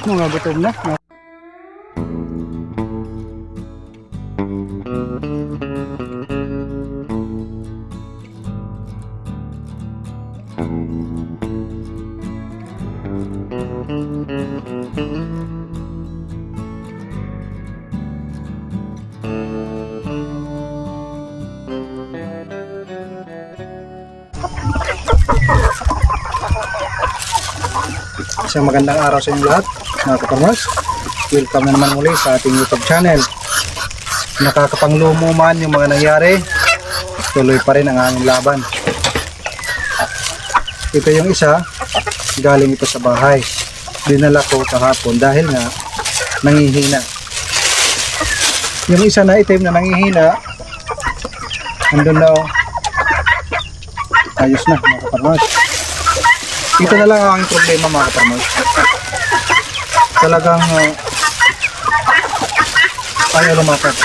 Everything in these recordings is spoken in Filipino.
Mga gutom na. Isang magandang araw sa inyo lahat, mga kaparmers. Welcome na naman muli sa ating YouTube channel. Nakakapanglumo man yung mga nangyari, tuloy pa rin ang aming laban. Ito yung isa, galing ito sa bahay. Dinala ko kahapon dahil nga nangihina. Yung isa na itim na nangihina, andun na, ayos na, mga kaparmers. Ito na lang ang problema, mga kaparmers. Talagang ayaw lumakad.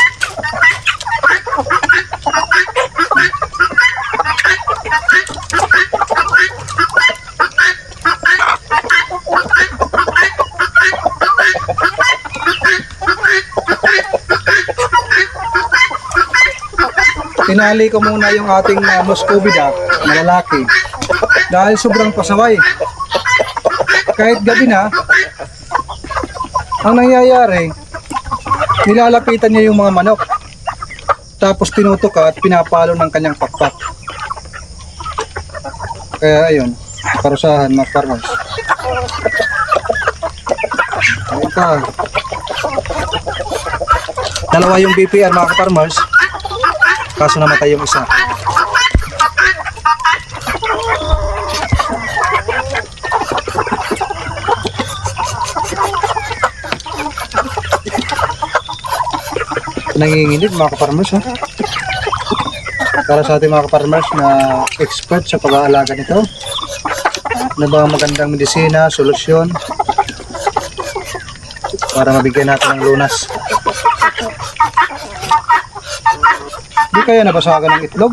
Tinali ko muna yung ating Moscovida na lalaki dahil sobrang pasaway. Kahit gabi na, ang nangyayari, nilalapitan niya yung mga manok, tapos tinutuka at pinapalo ng kanyang pakpak. Kaya ayun, parusahan mga farmers. Dalawa yung BPR, mga farmers, kaso namatay yung isa. Nanginginig, mga kaparmers, ha? Para sa ating mga kaparmers na expert sa pag-aalaga nito, na ba magandang medisina, solusyon para mabigyan natin ng lunas. Di kaya nabasagan ng itlog?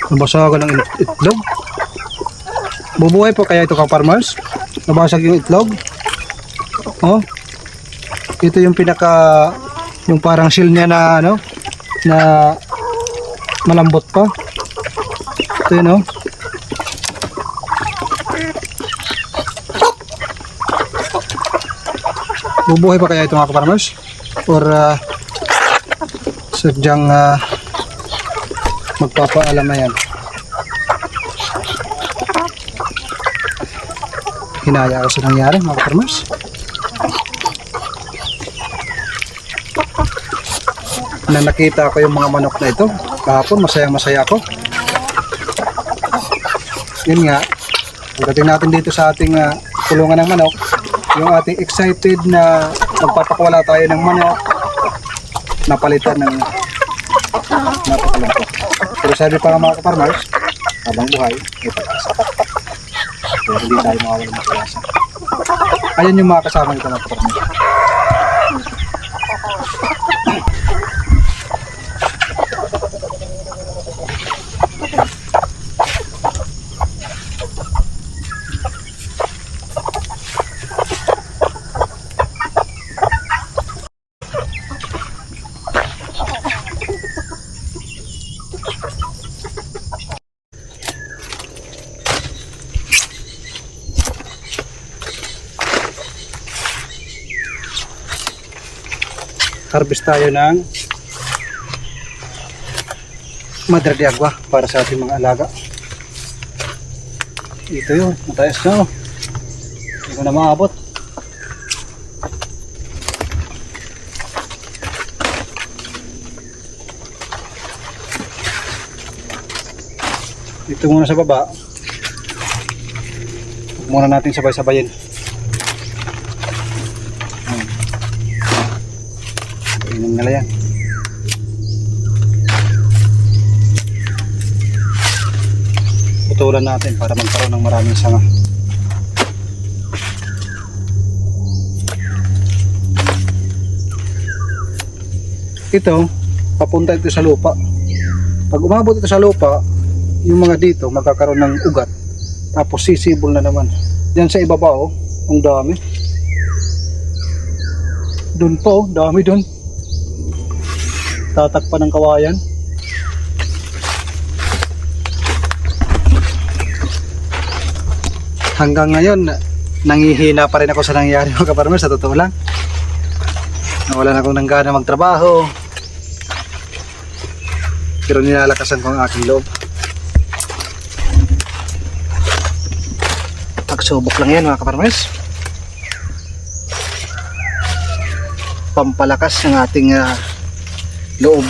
Nabasagan ng itlog? Bubuhay po kaya ito, ka-farmers? Nabasag yung itlog? Oh, ito yung pinaka, yung parang shell niya na ano, na malambot pa. Ito yun, oh. Bubuhay pa kaya ito, mga ka-farmers? Or sadyang magpapaalam na yan. Hinaya ko sa nangyari, mga farmers. Na nakita ko yung mga manok na ito kahapon, masayang masaya ako. Yun nga, pagdating natin dito sa ating kulungan ng manok, yung ating excited na magpapakwala tayo ng manok, napalitan ng napakalungkot. Pero sabi pa mga ka-farmers, habang buhay, may pag-asa. Kaya hindi tayo mawawala ng pag-asa. Ayan yung mga kasama nito, mga ka-farmers. Harvest tayo ng Madre de Agua para sa ating mga alaga. Ito yun, mataas na, oh. Hindi ko na maabot. Ito muna sa baba. Huwag muna natin sabay-sabayin. Inom nila yan. Putulan natin para magkaroon ng maraming sanga. ito, papunta ito sa lupa. Pag umabot ito sa lupa, yung mga dito magkakaroon ng ugat. Tapos sisibol na naman. Yan sa ibabaw, ang dami. Doon po, dami doon. Tatakpan ng kawayan. Hanggang ngayon, nangihina pa rin ako sa nangyayari mga kaparmer, sa totoo lang. Nawala na akong nanggana magtrabaho. Pero nilalakasan ko ang aking loob. Pagsubok lang yan mga kaparmers. Pampalakas ng ating loob.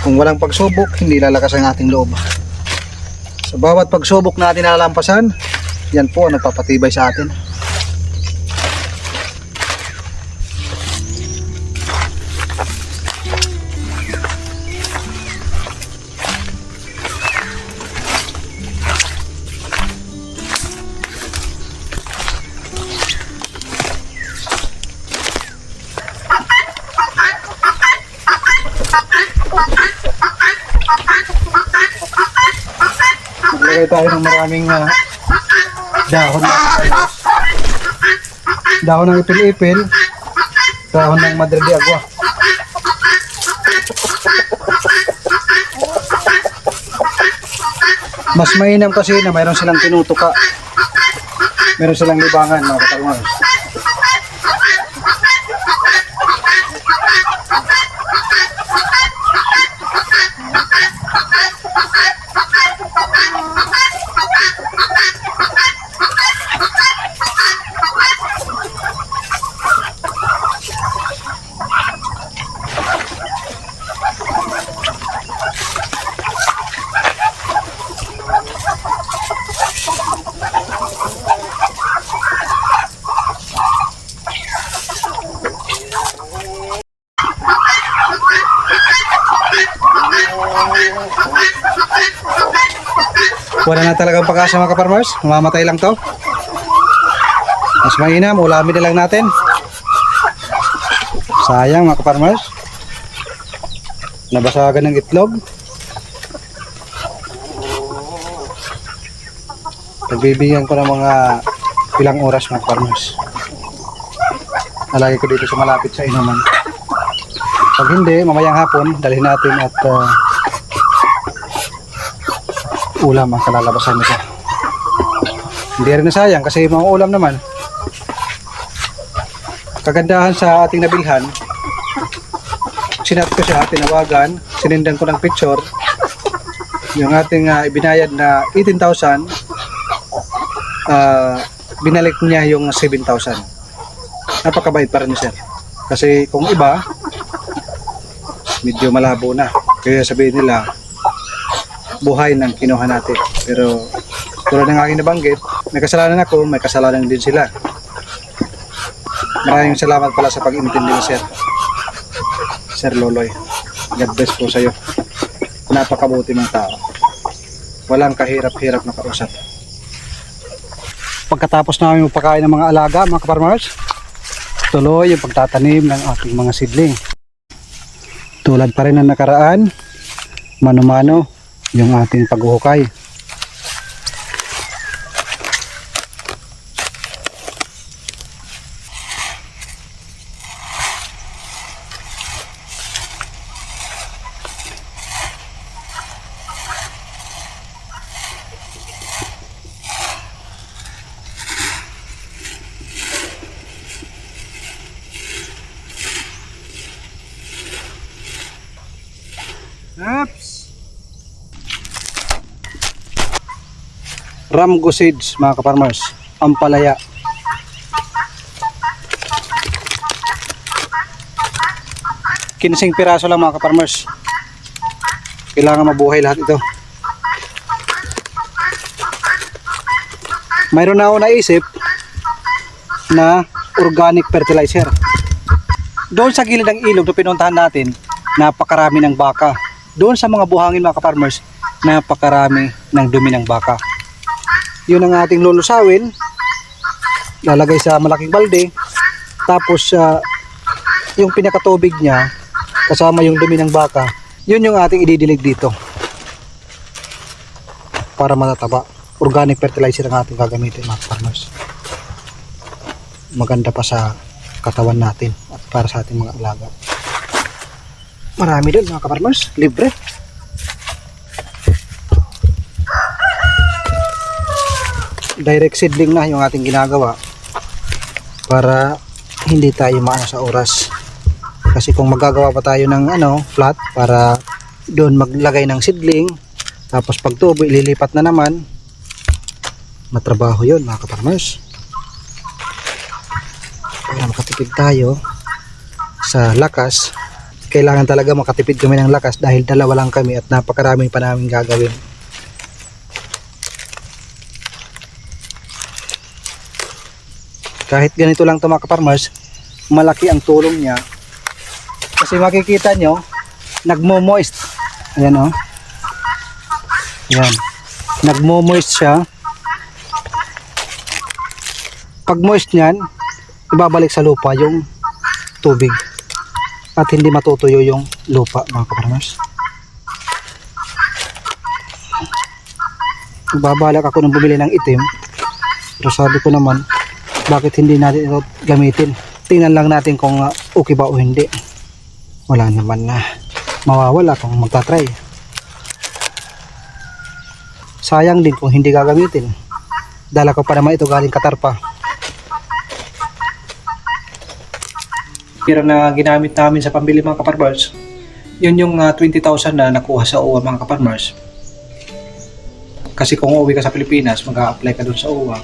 Kung walang pagsubok, hindi lalakas ang ating loob. Sa bawat pagsubok na atin nalalampasan, yan po ang nagpapatibay sa atin. Maglagay tayo ng maraming dahon ng ipil-ipil, dahon ng madre de agua. Mas mainam kasi na mayroon silang tinutuka, mayroon silang libangan mga kaparmers. Wala na talagang pag-asa mga kaparmers, mamamatay lang to. Mas mainam, ulamin na lang natin. Sayang mga kaparmers, nabasagan ng itlog. Nagbibigyan ko ng mga ilang oras mga kaparmers. Nalagay ko dito sa malapit sa inuman. Pag hindi, mamayang hapon dalhin natin at ulam ang kalalabasan nito. Hindi rin nasayang kasi mga ulam naman. Kagandahan sa ating nabilhan, sinat ko siya, tinawagan, sinindan ko ng picture yung ating ibinayad na 18,000, binalik niya yung 7,000. Napakabait pa rin sir, kasi kung iba medyo malabo na, kaya sabihin nila buhay ng kinuha natin. Pero tulad ng aking nabanggit, may kasalanan ako, may kasalanan din sila. Maraming salamat pala sa pag-intindi ni Sir Loloy. God bless po sa iyo. Napakabuti ng tao. Walang kahirap-hirap na kausap. Pagkatapos namin magpakain ng mga alaga mga kaparmers, tuloy yung pagtatanim ng aking mga seedling. Tulad pa rin ng nakaraan, mano-mano yung ating paghuhukay. Oops. Ramgo seeds mga kaparmers, ampalaya. Kinsing piraso lang mga kaparmers. Kailangan mabuhay lahat ito. Mayroon na ako naisip na organic fertilizer. Doon sa gilid ng ilog na pinuntahan natin, napakarami ng baka. Doon sa mga buhangin mga kaparmers, napakarami ng dumi ng baka. Yun ang ating lulusawin, lalagay sa malaking balde, tapos yung pinakatubig niya kasama yung dumi ng baka, yun yung ating ididilig dito para matataba. Organic fertilizer ang ating gagamitin mga farmers. Maganda pa sa katawan natin at para sa ating mga alaga. Marami din mga farmers, libre. Direct seedling na yung ating ginagawa para hindi tayo maano sa oras. Kasi kung magagawa pa tayo ng flat para doon maglagay ng seedling, tapos pag tubo ililipat na naman, matrabaho yun mga kaparmers. Para makatipid tayo sa lakas, kailangan talaga makatipid kami ng lakas dahil dalawa lang kami at napakaraming pa namin gagawin. Kahit ganito lang ito mga kaparmers, malaki ang tulong niya. Kasi makikita nyo, nagmo-moist. Ayan o. Ayan. Nagmo-moist siya. Pag moist niyan, ibabalik sa lupa yung tubig at hindi matutuyo yung lupa mga kaparmers. Babalak ako nang bumili ng itim, pero sabi ko naman, bakit hindi natin ito gamitin? Tingnan lang natin kung okay ba o hindi. Wala naman na mawawala kung magta-try. Sayang din kung hindi gagamitin. Dala ko pa naman ito galing Qatar pa. Pero na ginamit namin sa pambili mga kaparmers, yun yung 20,000 na nakuha sa UWA mga kaparmers. Kasi kung uuwi ka sa Pilipinas, mag-a-apply ka doon sa UWA,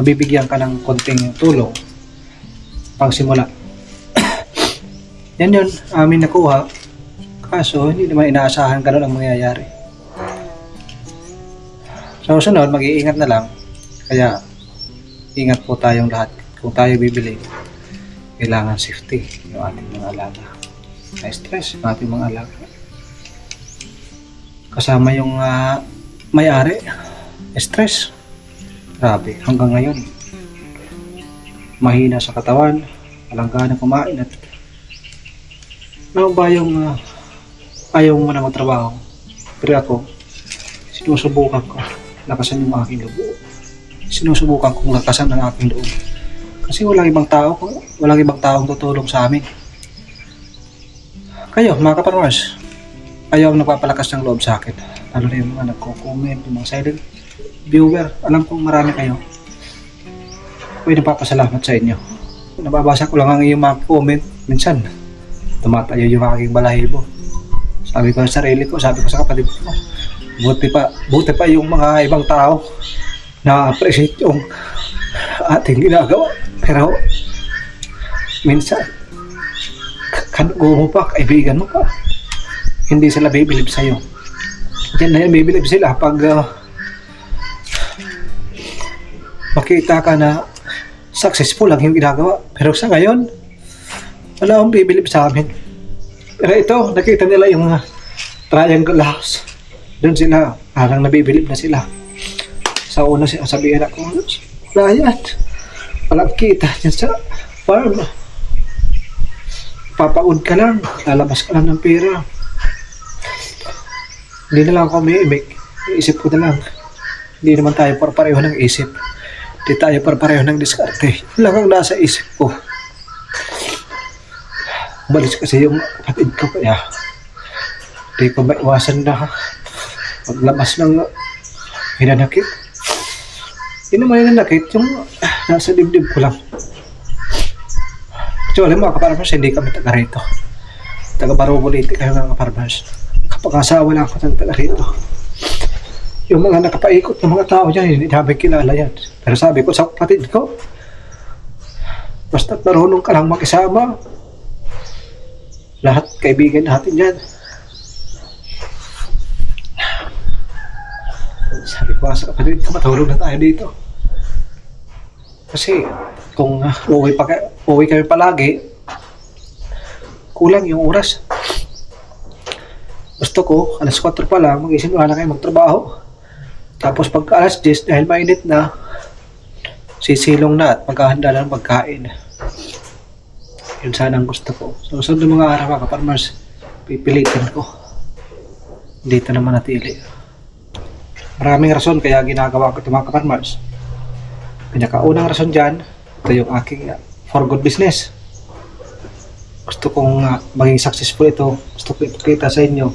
mabibigyan ka ng konting tulong pang simula. Yan yun, amin nakuha. Kaso hindi naman inaasahan ganun ang mangyayari. Sa susunod, mag-iingat na lang. Kaya ingat po tayong lahat. Kung tayo bibili, kailangan safety yung ating mga alaga. Na-stress yung ating mga alaga. Kasama yung may-ari, stress. Grabe, hanggang ngayon. Mahina sa katawan, walang gana kumain at ano ba yung ayaw mo na magtrabaho. Pero ako, sinusubukan ko lakasan yung aking loob. Sinusubukan kong lakasan ang aking loob. Kasi walang ibang taong tutulong sa amin. Kayo, mga kaparmers, kayo ang nagpapalakas ng loob sa akin. Lalo na yung mga nagko-comment, yung mga silent viewer. Alam kong marami kayo. Ako'y nagpapasalamat sa inyo. Nababasa ko lang ang iyong mga comment. Minsan, tumatayo yung aking balahibo. Sabi ko sa sarili ko, sabi ko sa kapatid ko, buti pa yung mga ibang tao na appreciate yung ating ginagawa. Pero minsan kadugo mo pa, kaibigan mo pa, hindi sila bibilib sa'yo. Yan na yan, bibilib sila pag makita ka na successful ang yung ginagawa. Pero sa ngayon, wala akong bibilib sa amin. Pero ito, nakita nila yung triangle house. Doon sila, parang nabibilib na sila. Sa una sabihin ako, wala yan. Walang kita dyan sa farm. Papaud ka lang, lalabas ka lang ng pera. Hindi na lang ako umiimik. Iisip ko na lang. Hindi naman tayo pareho ng isip. Hindi tayo pareho ng diskarte. Yun lang ang nasa isip ko. Balis kasi yung kapatid ko kaya hindi ko maiwasan na paglabas ng hinanakit. Hindi naman hinanakit, yung nasa dibdib ko lang. So alam mo mga kaparmers, hindi kami taga rito. Taga Barobolite kayo mga kaparmers. Kapag asawa lang ako ng taga rito. Yung mga nakapaikot ng mga tao dyan, hindi namin kilala yan. Pero sabi ko sa kapatid ko, basta't marunong ka lang makisama, lahat kaibigan natin yan. Sabi ko sa kapatid ko, matulog na tayo dito. Kasi kung uwi kami palagi, kulang yung oras. Gusto ko, alas 4 pa lang, mag-isimula na kayo magtrabaho. Tapos pagka alas 10, dahil mainit na, sisilong na at maghahanda na ng pagkain. Yun sana ang gusto ko. So, sunod ng mga araw mga ka-farmers, pipilitin ko. Dito naman natili. Maraming rason kaya ginagawa ko ito mga ka-farmers. Pinakaunang rason dyan, ito yung aking for good business. Gusto kong maging successful ito. Gusto ko ipakita sa inyo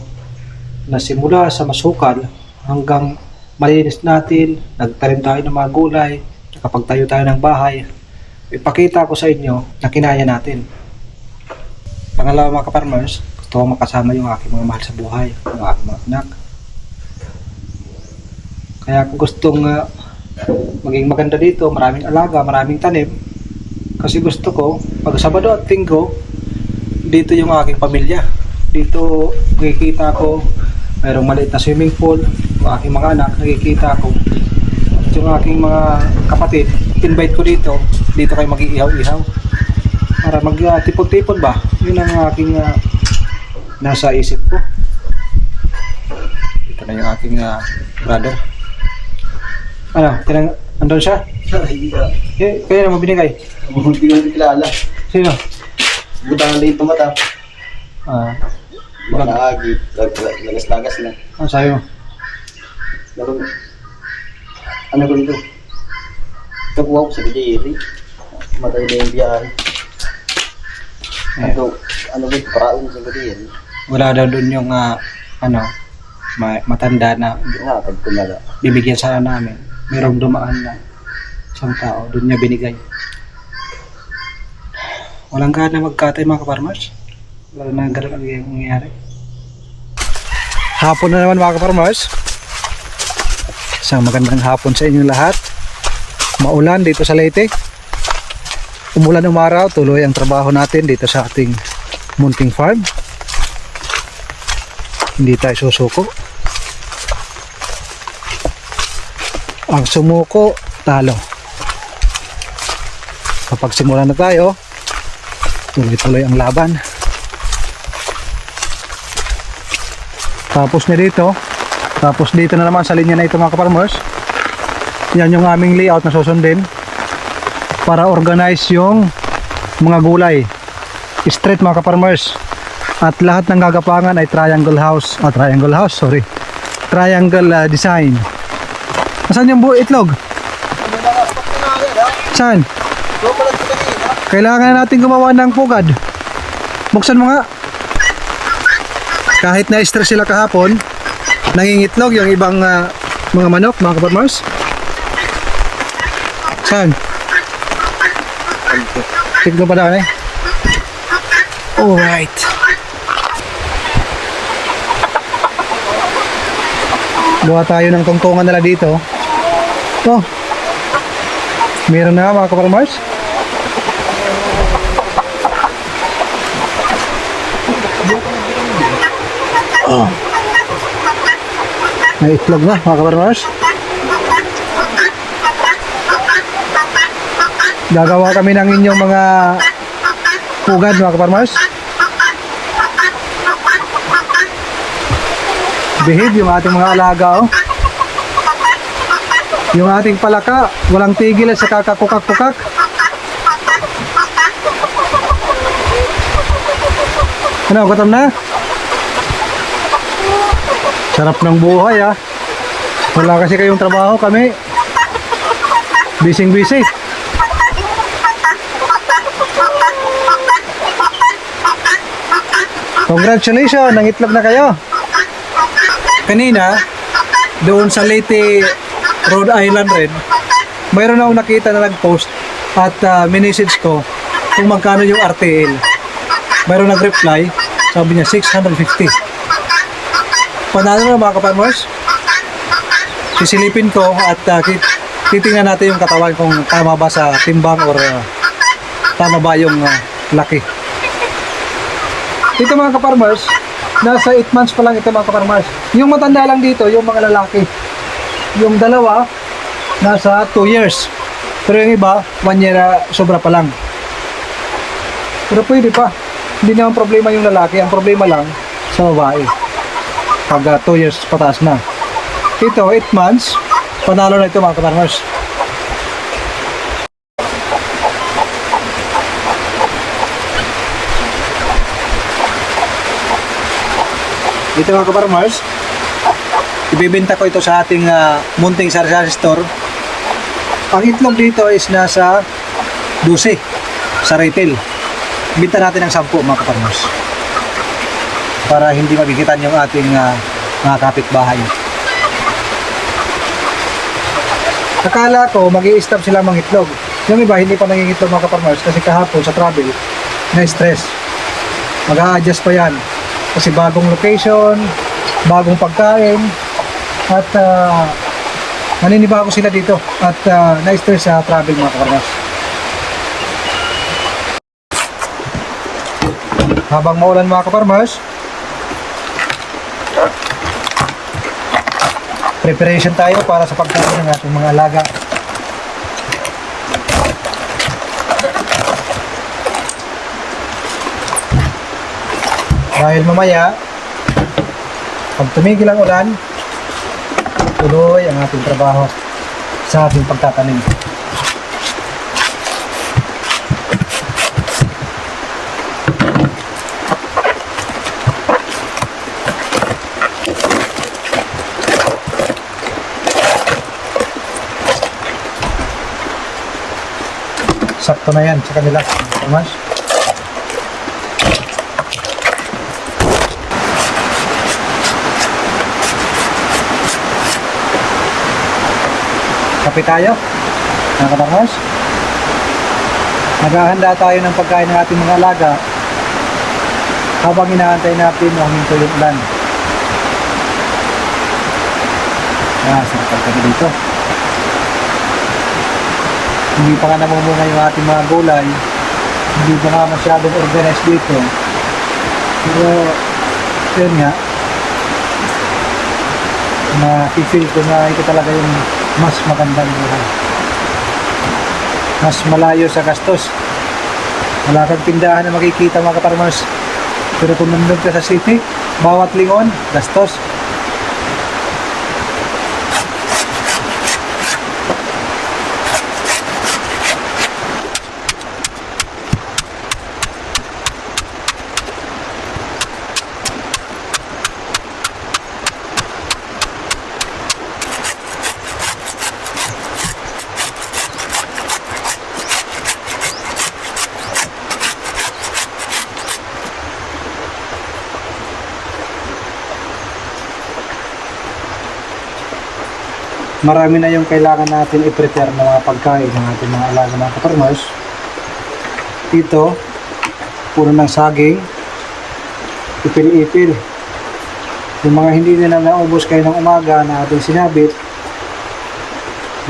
na simula sa masukal hanggang malinis natin, nagtanim tayo ng mga gulay, nakapagtayo tayo ng bahay, ipakita ko sa inyo na kinaya natin. Pangalawa mga ka-farmers, gusto kong makasama yung aking mga mahal sa buhay, yung aking mga anak. Kaya kung gustong maging maganda dito, maraming alaga, maraming tanim, kasi gusto ko, pag Sabado at Linggo, dito yung aking pamilya. Dito makikita ko, mayroong maliit na swimming pool, yung aking mga anak, nakikita ko. At yung aking mga kapatid, invite ko dito kayo mag-iihaw-ihaw. Para mag-tipon-tipon ba? Yun ang aking nasa isip ko. Ito na yung aking brother. Ano? Andun siya? Kaya naman binigay? Hindi ko kilala. Sino? Butang na dito mata. Malagi. Lagas-lagas na. Ano sa'yo? Ano ko dito? Kabuha ko sa Bidiri. Matay na yung biyahe. Ano ko, paraon sa Bidiri. Wala daw dun yung matanda na Nakatag ko na. bibigyan sana namin. Merong dumaan na isang tao, dun niya binigay. Walang gana magkatay mga ka-farmers. Wala na ganun ang nangyayari. Hapon na naman mga ka-farmers. Isang magandang hapon sa inyong lahat. Maulan dito sa Leyte. Umulan umaraw, tuloy ang trabaho natin dito sa ating munting farm. Hindi tayo susuko. Ang sumuko, talo. Kapag simulan na tayo, tuloy-tuloy ang laban. Tapos na dito. Tapos dito na naman sa linya na ito mga ka-farmers. Yan yung aming layout na susundin para organize yung mga gulay. Straight mga ka-farmers. At lahat ng gagapangan ay triangle design. Saan yung itlog? Saan? Kailangan natin gumawa ng pugad. Buksan mo nga. Kahit na-stress sila kahapon, nangingitlog yung ibang mga manok, mga ka-farmers. Saan? Tignan pa na eh. Alright. Buha tayo ng tungtungan nila dito. Oh. Meron na mga ka-farmers. Oh. May itlog na mga ka-farmers. Gagawa kami ng inyong mga pugad mga ka-farmers. Behave yung ating mga alaga oh. Yung ating palaka, walang tigil sa kakakukak-kukak. Ano, gutom na? Sarap ng buhay ah. Wala kasi kayong trabaho, kami busy. Congratulations, nangitlog na kayo. Kanina, doon sa Leyte, Rhode Island rin, mayroon akong nakita na nag-post at minessage ko kung magkano yung RTL. Mayroon nag-reply, sabi niya 650. Panalo na mga ka-farmers. Sisilipin ko at titingnan natin yung katawan kung tama ba sa timbang or tama ba yung laki. Ito mga ka-farmers, nasa 8 months pa lang ito mga ka-farmers. Yung matanda lang dito, yung mga lalaki. Yung dalawa, nasa 2 years. Pero yung iba, 1 year sobra pa lang. Pero pwede pa. Hindi naman problema yung lalaki. Ang problema lang sa babae. Pag 2 years pataas na. Ito, 8 months. Panalo na ito mga ka-farmers. Dito mga kaparmers, ibibenta ko ito sa ating munting sari-sari store. Ang itlog dito is nasa 12 sa retail. Binta natin ng 10 mga kaparmers. Para hindi mabigitan yung ating mga kapitbahay. Akala ko mag-i-stop sila mga itlog. Yung iba hindi pa nangingitlog mga kaparmers kasi kahapon sa travel na-stress. Mag-a-adjust pa yan. Kasi bagong location, bagong pagkain, at maninibago sila dito at na-stress sa travel mga kaparmers. Habang maulan mga kaparmers, preparation tayo para sa pagkain ng ating mga alaga. Dahil mamaya, pag tumigil ang ulan, tuloy ang ating trabaho sa ating pagtatanim. Sakto na yan sa kanila. Mas. Kape tayo, mga kaparmers. Naghahanda tayo ng pagkain ng ating mga alaga habang inaantay natin ang hinto yung ulan. Sarap pagkain dito. Hindi pa nga namumunga yung ating mga gulay, hindi pa nga masyadong organized dito. Pero yun nga, na-feel ko na ito talaga yung mas magandang buhay. Mas malayo sa gastos. Wala kang tindahan na makikita mga kaparmers. Pero kung nandun ka sa city, bawat lingon, gastos. Marami na yung kailangan natin i-prepare na mga pagkain ng ating mga alaga mga kaparmers. Ito, puno ng saging, ipil-ipil. Yung mga hindi na naubos kayo ng umaga na ating sinabit,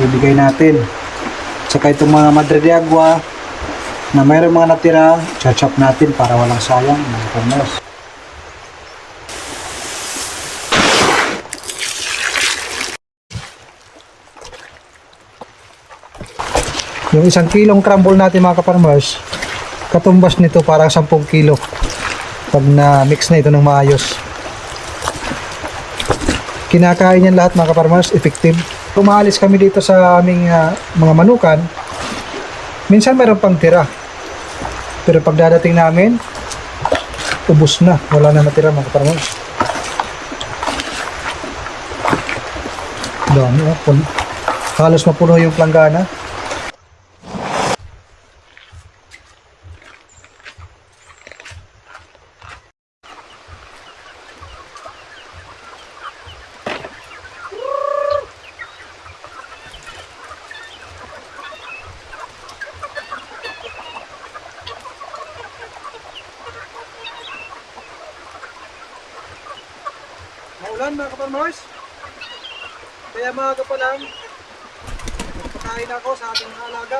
bibigay natin. Saka itong mga madre de agua na mayroong mga natira, chop natin para walang sayang mga kaparmers. Yung 1 kilong crumble natin mga kaparmers, katumbas nito parang 10 kilo pag na-mix na ito ng maayos. Kinakain yan lahat mga kaparmers, effective. Kung maalis kami dito sa aming mga manukan, minsan mayroon pang tira. Pero pag dadating namin, ubos na, wala na natira mga kaparmers. Dami, halos mapuno yung planggana. Maulan mga kaparmers, kaya maaga pa lang magpakain ako sa ating mga alaga.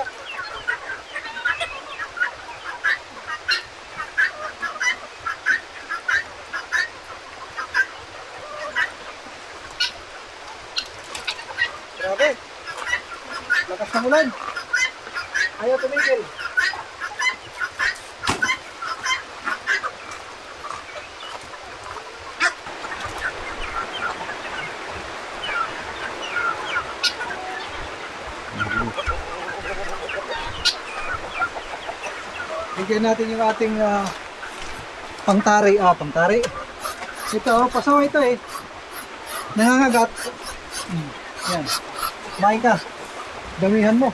Grabe, lakas ng ulan, ayaw tumigil. Bigyan natin yung ating pangtari. Ito, pasawa ito eh. Nangangagat. Yan. Kumain ka. Damihan mo.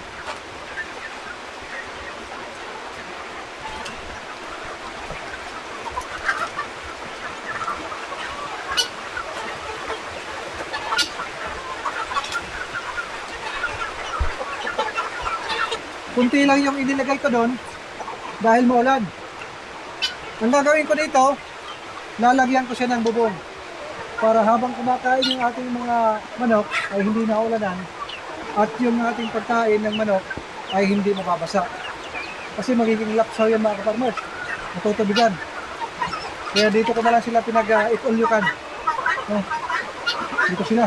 Kunti lang yung inilagay ko doon dahil maulan. Ang gagawin ko dito, lalagyan ko siya ng bubong para habang kumakain yung ating mga manok ay hindi naulanan at yung ating pagkain ng manok ay hindi mababasa. Kasi magiging lapsaw yan mga kaparmers. Matutubigan. Kaya dito ko na lang sila pinag-ikulyukan. Oh, dito sila.